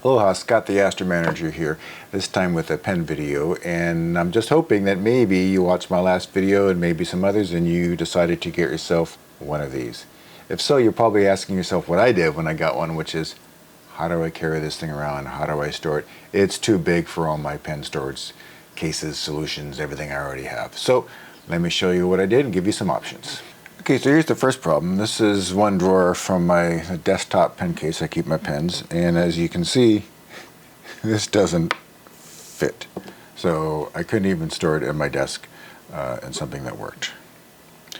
Aloha, Scott the Astro Manager here, this time with a pen video, and I'm just hoping that maybe you watched my last video and maybe some others and you decided to get yourself one of these. If so, you're probably asking yourself what I did when I got one, which is, how do I carry this thing around? How do I store it? It's too big for all my pen storage cases, solutions, everything I already have. So let me show you what I did and give you some options. Okay, so here's the first problem. This is one drawer from my desktop pen case I keep my pens, and as you can see, this doesn't fit. So I couldn't even store it in my desk in something that worked.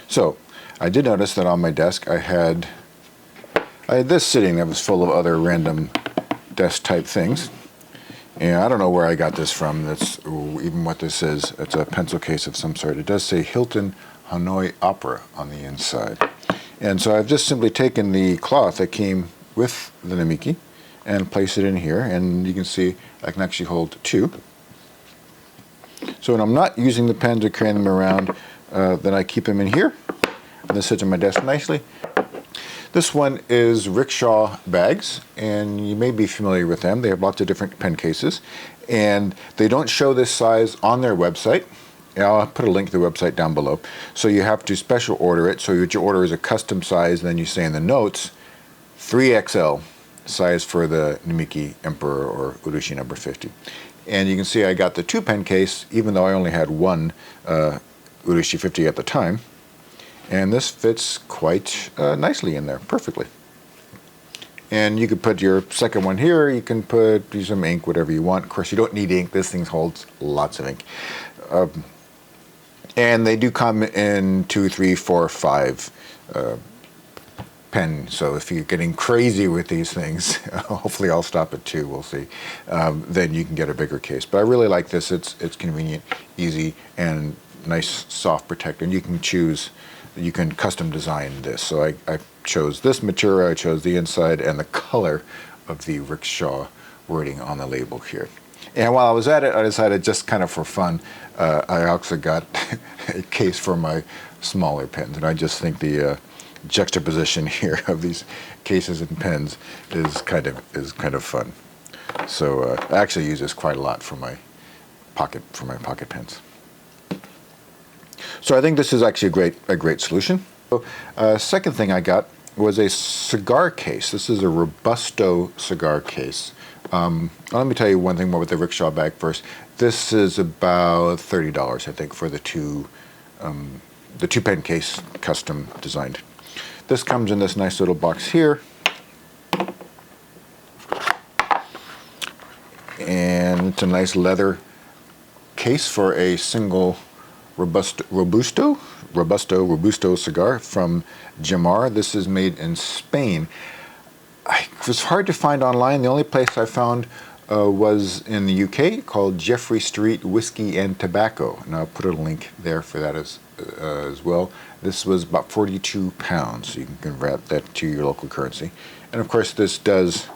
So I did notice that on my desk I had this sitting that was full of other random desk type things. And I don't know where I got this from. That's even what this is. It's a pencil case of some sort. It does say Hilton Hanoi Opera on the inside. And so I've just simply taken the cloth that came with the Namiki and placed it in here, and you can see I can actually hold two. So when I'm not using the pens or carrying them around, then I keep them in here, and they sit on my desk nicely. This one is rickshaw bags, and you may be familiar with them. They have lots of different pen cases, and they don't show this size on their website. I'll put a link to the website down below. So you have to special order it. So what you order is a custom size, and then you say in the notes, 3XL size for the Namiki Emperor or Urushi number 50. And you can see I got the two pen case, even though I only had one Urushi 50 at the time. And this fits quite nicely in there, perfectly. And you could put your second one here. You can put some ink, whatever you want. Of course, you don't need ink. This thing holds lots of ink. And they do come in 2, 3, 4, 5 pen. So if you're getting crazy with these things, hopefully I'll stop at 2. We'll see. Then you can get a bigger case. But I really like this. It's convenient, easy, and nice, soft protector. And you can choose. You can custom design this. So I chose this material. I chose the inside and the color of the rickshaw wording on the label here. And while I was at it, I decided, just kind of for fun, I also got a case for my smaller pens. And I just think the juxtaposition here of these cases and pens is kind of fun. So I actually use this quite a lot for my pocket pens. So I think this is actually a great solution. So, second thing I got was a cigar case. This is a Robusto cigar case. Let me tell you one thing more with the rickshaw bag first. This is about $30, I think, for the two pen case custom designed. This comes in this nice little box here, and it's a nice leather case for a single Robusto cigar from Jamar. This is made in Spain. It was hard to find online. The only place I found was in the UK, called Jeffrey Street Whiskey and Tobacco, and I'll put a link there for that as well. This was about 42 pounds, so you can convert that to your local currency. And of course, this does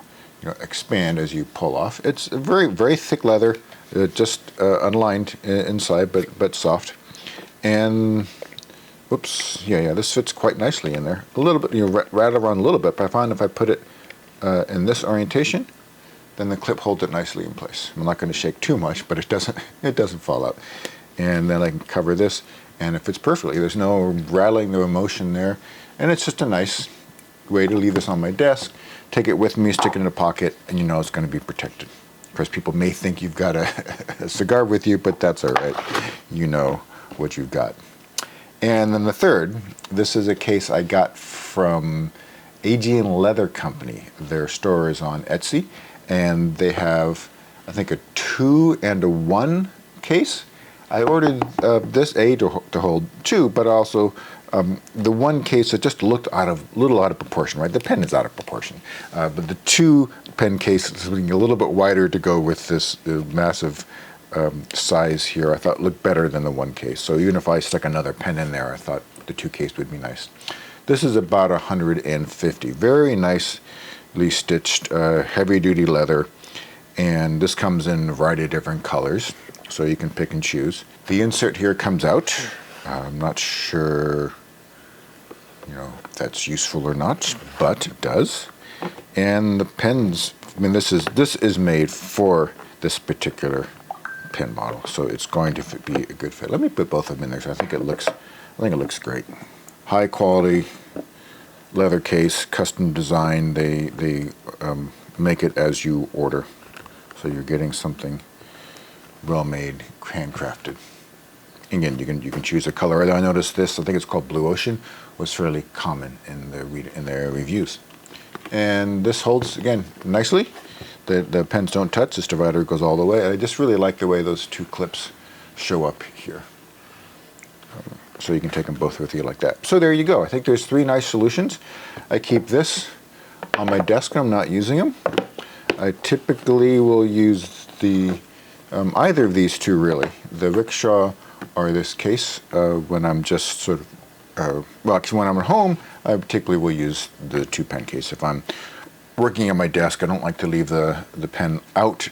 expand as you pull off. It's a very thick leather, just unlined inside, but soft. And whoops, yeah, this fits quite nicely in there. A little bit, rattle around a little bit, but I find if I put it in this orientation, then the clip holds it nicely in place. I'm not going to shake too much, but it doesn't fall out. And then I can cover this, and it fits perfectly. There's no rattling, no motion there, and it's just a nice way to leave this on my desk, take it with me, stick it in a pocket, and it's going to be protected. Of course, people may think you've got a cigar with you, but that's all right. You know what you've got. And then the third, this is a case I got from Aegean Leather Company. Their store is on Etsy, and they have, I think, a 2 and a 1 case. I ordered this to hold 2, but also the 1 case that just looked a little out of proportion, right? The pen is out of proportion, but the 2 pen case is a little bit wider to go with this massive size here. I thought looked better than the 1 case. So even if I stuck another pen in there, I thought the 2 case would be nice. This is about 150. Very nicely stitched, heavy-duty leather, and this comes in a variety of different colors, so you can pick and choose. The insert here comes out. I'm not sure, if that's useful or not, but it does. And the pens I mean, this is made for this particular pen model, so it's going to be a good fit. Let me put both of them in there. So I think it looks great. High quality leather case, custom design. They make it as you order, so you're getting something well made, handcrafted. Again, you can choose a color. I noticed this. I think it's called Blue Ocean. Was fairly common in their reviews. And this holds again nicely. The pens don't touch. This divider goes all the way. I just really like the way those two clips show up here. So you can take them both with you like that. So there you go. I think there's 3 nice solutions. I keep this on my desk when I'm not using them. I typically will use the either of these two really, the rickshaw or this case when I'm just sort of, well, actually when I'm at home, I particularly will use the 2-pen case. If I'm working at my desk, I don't like to leave the pen out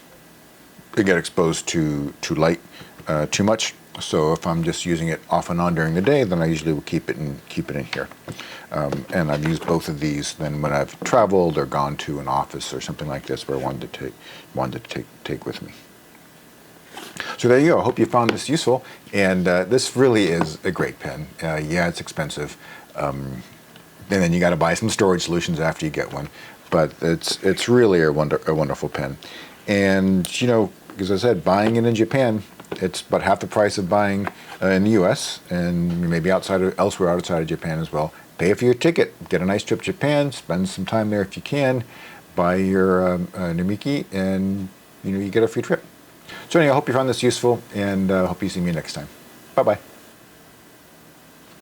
to get exposed to light too much. So if I'm just using it off and on during the day, then I usually will keep it in here. And I've used both of these then when I've traveled or gone to an office or something like this where I wanted to take with me. So there you go. I hope you found this useful. And this really is a great pen. Yeah, it's expensive. And then you got to buy some storage solutions after you get one. But it's really a wonderful pen. And, you know, as I said, buying it in Japan, it's about half the price of buying in the U.S. and maybe elsewhere outside of Japan as well. Pay for your ticket, get a nice trip to Japan, spend some time there if you can, buy your Namiki, and you get a free trip. So anyway, I hope you found this useful, and hope you see me next time. Bye-bye.